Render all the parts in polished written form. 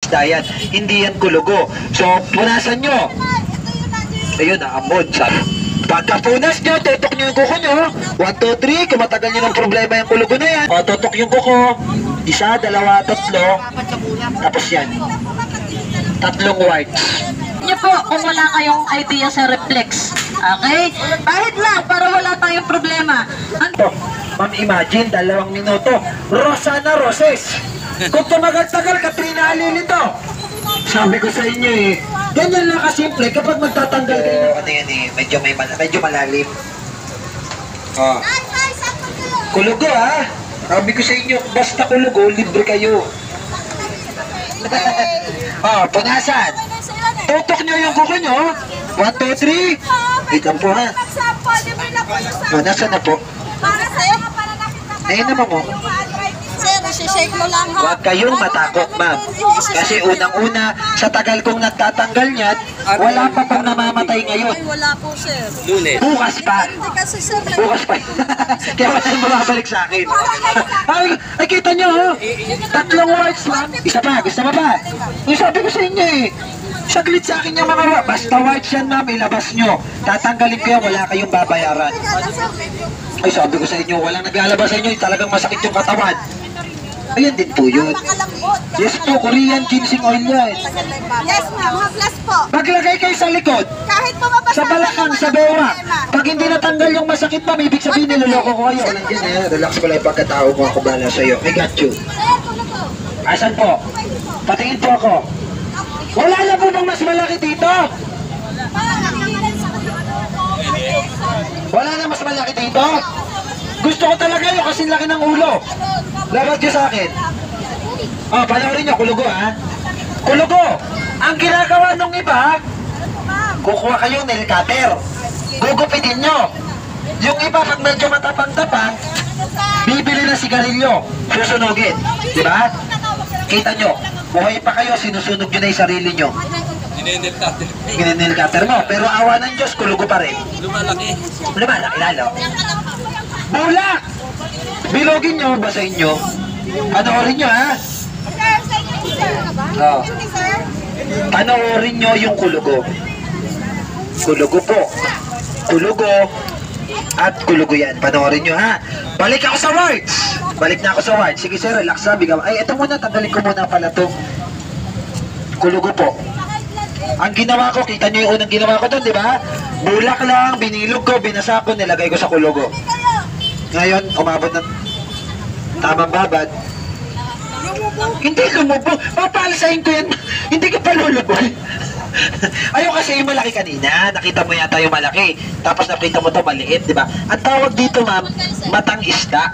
isda yan. Hindi yan kulugo. So, punasan nyo. Ayun, naamod. Pagkapunas nyo, tutok nyo yung kuko nyo. 1, 2, 3. Kung matagal nyo ng problema yung kulugo na yan. O, tutok yung kuko. 1, 2, 3. Tapos yan. 3 whites. Niyo po kung wala kayong idea sa reflex. Okay? Kahit lang para wala tayong problema. Ma'am, imagine, 2 minuto. Rosana Roses. Kung tumagal-tagal, Katrina Alilito. Sabi ko sa inyo eh, ganyan lang kasimple kapag magtatanggal kayo. Ano yan eh, medyo malalim. Oh. Kulugo ha. Sabi ko sa inyo, basta kulugo, libre kayo. Oh, punasan. Tutok nyo yung kuko nyo. 1, 2, 3. Wait lang po ha. Oh, nasaan na po? Para sa'yo. Ayun naman mo. Sir, shake mo lang ha. Huwag kayong matakot, ma'am. Kasi unang-una, sa tagal kong nagtatanggal niyan, wala pa pong namamatay ngayon. Ay, wala po, sir. Bukas pa. Hindi kasi, sir. Bukas pa. Kaya wala yung bumabalik sa akin. Ay, kita nyo, oh. 3 whites, ma'am. Isa pa, gusto mo ba? Yung sabi ko sa inyo eh. Saglit sa akin yung mga basta whites yan, ma'am, ilabas nyo. Tatanggalin ko yan, wala kayong babayaran. Ay, sabi ko sa inyo, walang naglalabas sa inyo, talagang masakit yung katawan. Ayan din po yun. Yes po, Korean ginseng oil yan. Yes, ma'am. Haplas po. Maglagay kayo sa likod, Kahit bumabasa. sa balakang, sa bewak. Pag hindi natanggal yung masakit, ma'am, ibig sabihin niloloko ko kayo. Nandiyan eh, relax ko lang yung pagkatao ko, ako bahala sa'yo. I got you. Asan po? Patingin po ako. Wala na po bang mas malaki dito? Wala na mas malaki dito? Gusto ko talaga yung kasing laki ng ulo. Labad nyo sa akin. Oh, panoorin nyo, kulugo ha. Kulugo! Ang ginagawa nung iba, kukuha kayong nail cutter. Gugupitin nyo. Yung iba, pag medyo matapang-tapang, bibili na sigarilyo. Susunugin. Diba? Kita nyo, buhay pa kayo, sinusunog nyo na yung sarili nyo. Ginenil cutter mo. Pero awa ng Diyos, kulugo pa rin. Lumalaki lalo. Bulak! Bilogin nyo, basahin nyo. Panoorin nyo ha. Oh. Panoorin nyo yung kulugo. Kulugo po. Kulugo. At kulugo yan. Panoorin nyo ha. Balik ako sa words. Balik na ako sa words. Sige sir, relax na. Ay, eto muna. Tanggalin ko muna pala to. Kulugo po. Ang ginawa ko, kita nyo yung unang ginawa ko doon, di ba? Bulak lang, binilog ko, binasa ko, nilagay ko sa kulugo. Ngayon, umabot ng tamang babad. Hindi lumubo. Papalasahin ko yan. Hindi ka pa lulubog. Ayaw kasi yung malaki kanina. Nakita mo yata yung malaki. Tapos nakita mo to maliit, di ba? Ang tawag dito, ma'am, matang isda.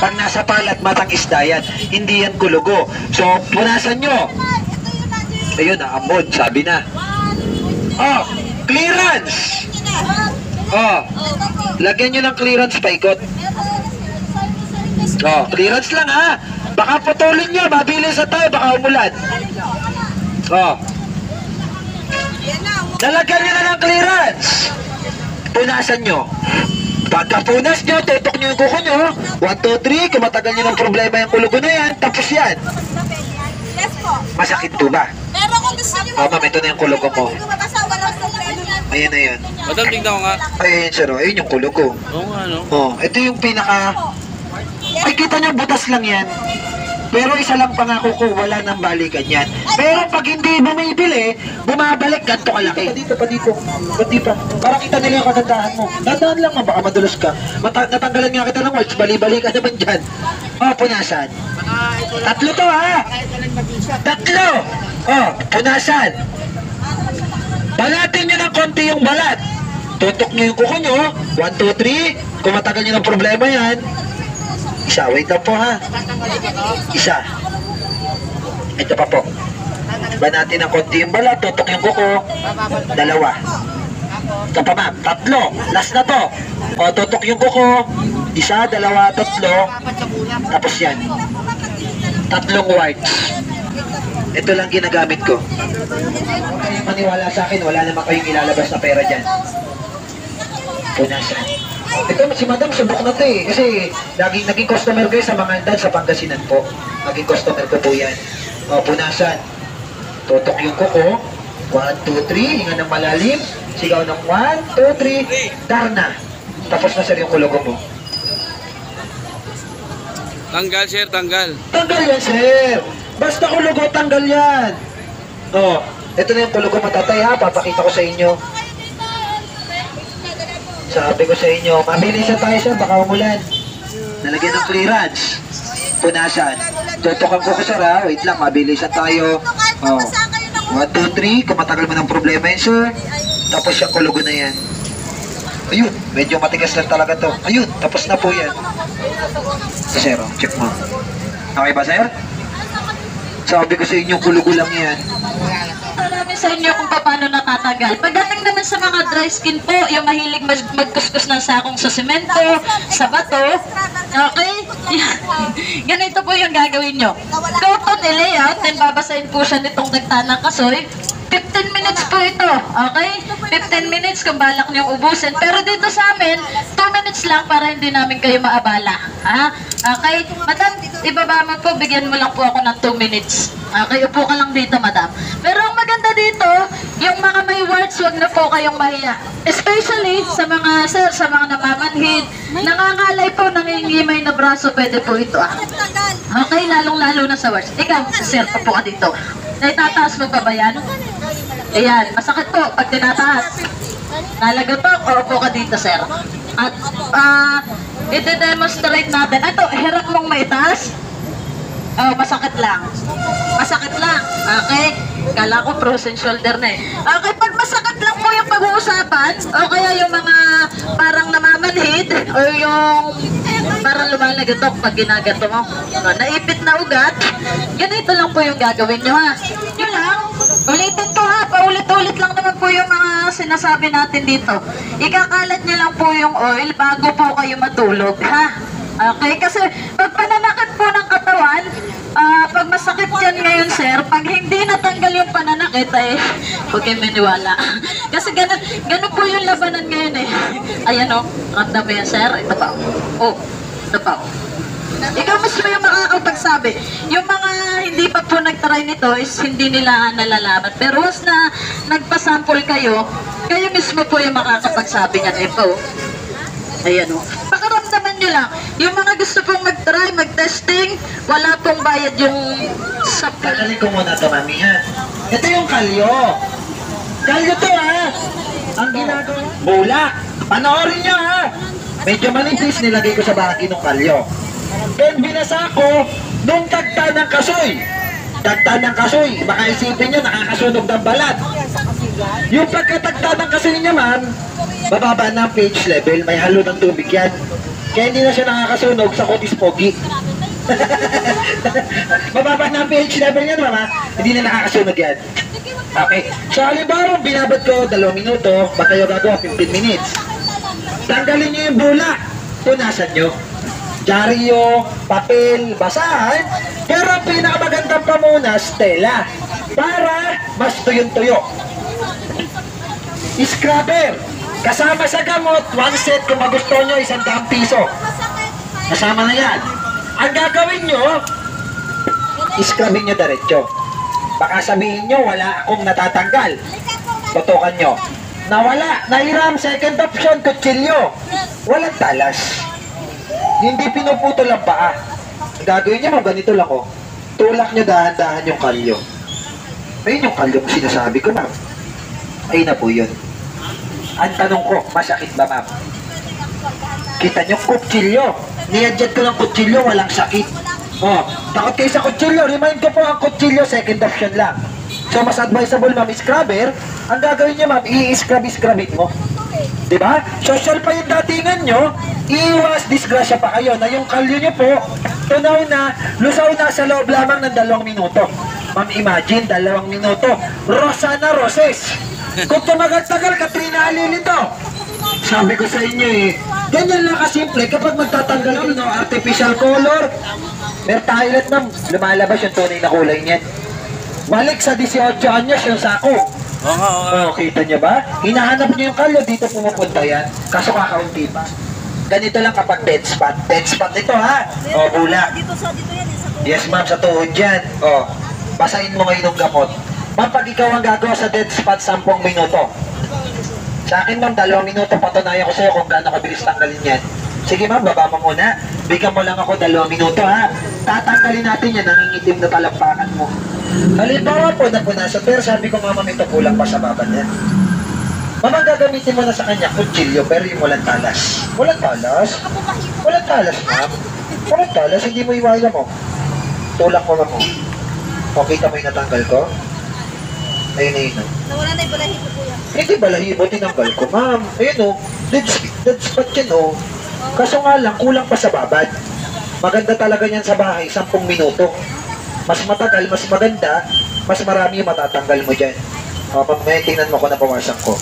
Pag nasa palat, matang isda yan. Hindi yan kulugo. So, punasan nyo. Ayun, naamod. Sabi na. Oh, clearance. Oh, lagyan nyo ng clearance paikot. Oh, clearance lang ha. Baka putulin nyo, mabilis sa tayo, baka umulan. Oh. Nalagyan nyo na ng clearance. Punasan nyo. Pagkapunas nyo, tutok nyo yung kuko nyo. 1, 2, 3, kung matagal nyo ng problema yung kulugo na yan, tapos yan. Yes po. Masakit po ba? Pero kung gusto nyo Oh, ma'am, ito na yung kulugo mo. Ayan na yan. Madam, tingnan ko nga. Ayun, sir, oh. Ayun yung kulugo. Oo nga, no? Oh, ito yung pinaka... Ay, kita nyo, butas lang yan. Pero isa lang pangako ko, wala nang balikan yan. Pero pag hindi bumibili, bumabalik, ganito kalaki. Pa dito. Pati pa. Para kita nila yung kagandahan mo. Dadaan lang, baka madulas ka. Natanggalan nga kita ng words, bali-bali ka naman dyan. Oh, punasan. 3 to ha. 3. Oh, punasan. Balatin nyo ng konti yung balat. Tutok nyo yung kuko nyo. 1, 2, 3. Kung matagal nyo ng problema yan. Isa, wait lang po ha. Isa. Ito pa po. Banatin ng konti yung balat. Tutok yung kuko. 2. Ito pa ma'am. 3. Last na to. O, tutok yung kuko. 1, 2, 3. Tapos yan. 3 whites. Ito lang ginagamit ko. Maniwala sa akin, wala naman kayong ilalabas na pera dyan. Punasan. Ito, si madam, subok na to eh. Kasi naging customer kayo sa mga dad sa Pangasinan po. Naging customer ko po yan. O, punasan. Tutok yung kuko. 1, 2, 3. Hinga ng malalim. Sigaw ng 1, 2, 3. Darna. Tapos na sir yung kulugo mo. Tanggal, sir, tanggal. Tanggal yan, sir. Basta kulugo, tanggal yan. Oh, ito na yung kulugo matatay ha. Papakita ko sa inyo. Sabi ko sa inyo, mabilisan tayo sir, baka umulan. Nalagyan ng clearance. Punasan. Tutukan ko sir ha. Wait lang, mabilisan tayo. Oh. 1, 2, 3. Kung matagal mo ng problema yun sir. Tapos yung kulugo na yan. Ayun, medyo matigas lang talaga to. Ayun, tapos na po yan. Sir, oh, check mo. Okay ba sir? Sabi ko sa inyo, kulugo lang yan. Marami sa inyo kung paano natatagal. Pagdating naman sa mga dry skin po, yung mahilig magkuskus ng sakong sa semento, sa bato, okay? Ganito po yung gagawin nyo. Go to the layout, then babasahin po siya nitong dagtanang kasoy. 15 minutes po ito, okay? 15 minutes kung balak niyong ubusin. Pero dito sa amin, 2 minutes lang para hindi namin kayo maabala. Ha? Okay? Madam, ibaba mo po, bigyan mo lang po ako ng 2 minutes. Okay, upo ka lang dito, madam. Pero ang maganda dito, yung mga may warts, huwag na po kayong mahiya. Especially sa mga, sir, sa mga namamanhid, nangangalay po, nangingimay na braso, pwede po ito. Okay, lalong-lalo na sa warts. Ikaw, sir, upo ka dito. Naitataas mo pa ba yan? Ayan, masakit po pag tinataas. Nalagatok o upo ka dito, sir. At ide-demonstrate natin. Ito, hirap mong maitaas. Oh, masakit lang. Masakit lang. Okay? Kala ko frozen shoulder na eh. Okay, pag masakit lang po yung pag-uusapan, o kaya yung mga parang namamanhid, or yung parang lumalagatok pag ginagato mo, naipit na ugat, ganito lang po yung gagawin nyo ha. Yun lang. Ulitin ko ha. Paulit-ulit lang naman po yung mga sinasabi natin dito. Ikakalat nyo lang po yung oil bago po kayo matulog ha. Okay, kasi pag pananakit po ng katawan, pag masakit yan ngayon sir, pag hindi natanggal yung pananakit ay huwag kayo maniwala. Kasi ganun po yung labanan ngayon eh. Ayan o, ramdam mo yan sir, ito pa. Oh, ito pa. Ikaw mismo yung makakapagsabi. Yung mga hindi pa po nagtry nito is hindi nila nalalaman. Pero once na nagpasample kayo, kayo mismo po yung makakapagsabi niyan. Ito. Ayan o. Pakaramdaman nyo lang. Yung mga gusto pong mag-try, mag-testing, wala pong bayad yung sa... Tagalin ko muna ito, mami, ha? Ito yung kalyo. Kalyo to, ha? Ang ginagawa. Bulak. Panoorin nyo, ha? Medyo manipis nilagay ko sa bahagi ng kalyo. Then binasa ko nung tagta ng kasoy. Tagta ng kasoy. Baka isipin nyo, nakakasunog ng balat. Yung pagkatagta ng kasoy niya, ma'am, bababa na ang pH level, may halo ng tubig yan. Kaya hindi na siya nakakasunog sa kutis pogi. Bababa na ang pH level yan, mama. Hindi na nakakasunog yan. Okay. So, halimbawa, binabad ko 2 minuto, baka kayo gagawa 15 minutes. Tanggalin nyo yung bulak. Punasan nyo. Dyaryo, papel, basahan. Pero ang pinakamagandang pamunas, tela. Para mas tuyong-tuyo. Scrubber. Kasama sa gamot, 1 set kung magusto nyo, 100 piso. Kasama na yan. Ang gagawin nyo, scrubbing nyo diretso. Baka sabihin nyo, wala akong natatanggal. Tutukan nyo. Nawala, nahiram, second option, kutsilyo. Walang talas. Hindi pinuputol ang paa. Ang gagawin nyo, ganito lang oh. Tulak nyo dahan-dahan yung kalyo. Ayun yung kalyo kung sinasabi ko, ma'am. Ayun na po yun. Ang tanong ko, masakit ba, ma'am? Kita nyo, kutsilyo. Niyadjad ko ng kutsilyo, walang sakit. Oh, takot kayo sa kutsilyo. Remind ko po, ang kutsilyo, second option lang. So, mas advisable, ma'am, scrubber. Ang gagawin nyo, ma'am, i-scrub-scrubit mo. Diba? Social pa yung datingan nyo, iwas disgrasya pa kayo na yung kalyo nyo po, tunaw na, lusaw na sa loob lamang ng 2 minuto. Ma'am, imagine, 2 minuto. Rosana Roses. Kung tumagal-tagal, Katrina Alilito. Sabi ko sa inyo eh, ganyan lang kasimple kapag magtatanggal kami ng artificial color. Mertahilat na lumalabas yung tunay na kulay niyan. Balik sa 18 anyos yung sako. Oh, kita nyo ba? Hinahanap nyo yung kalyo, dito pumupunta yan. Kaso kakaunti pa. Ganito lang kapag dead spot. Dead spot ito ha. Oh, bulak. Yes ma'am, sa tuhod dyan. Oh, basahin mo ngayon ng gamot. Ma'am, pag ikaw ang gagawa sa dead spot, 10 minuto. Sa akin, ma'am, 2 minuto, patunayan ko sa'yo kung gaano kabilis tanggalin yan. Sige, ma'am, baba mo muna. Bigyan mo lang ako 2 minuto, ha? Tatanggalin natin yan, nangingitim na talampakan mo. Halimbawa po, napunasan, pero sabi ko, ma'am, ito kulang pa sa baba niya. Ma'am, ang gagamitin mo na sa kanya, kutsilyo, pero yung walang talas. Walang talas? Walang talas, ma'am. Walang talas, hindi mo iwala mo. Tulak mo, ma'am. O, kita mo yung natanggal ko? Ayun, ayun, no? Nawala na yung balahibo po yan. Hindi balahibo, tinanggal ko, ma'am. Ayun, no? Dead spot yan, oh. Kaso nga lang, kulang pa sa babad. Maganda talaga yan sa bahay, 10 minuto. Mas matagal, mas maganda, mas marami yung matatanggal mo dyan. O, ma'am, ngayon tingnan mo kung nabawasan ko.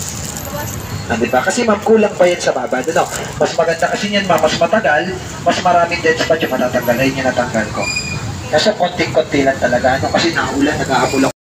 Ah, diba? Kasi ma'am, kulang pa yan sa babad. Ano? Mas maganda kasi yan, ma'am, mas matagal, mas maraming dead spot yung matatanggal. Ayun yung natanggal ko. Kaso konting-konti lang talaga. Ano? Kasi naulan, nag-aabol ako.